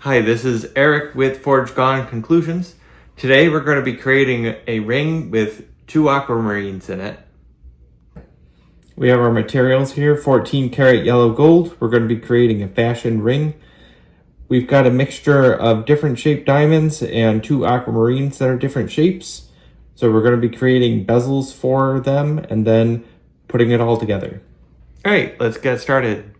Hi, this is Eric with Forge Gone Conclusions. Today we're going to be creating a ring with 2 aquamarines in it. We have our materials here, 14 karat yellow gold. We're going to be creating a fashion ring. We've got a mixture of different shaped diamonds and 2 aquamarines that are different shapes. So we're going to be creating bezels for them and then putting it all together. All right, let's get started.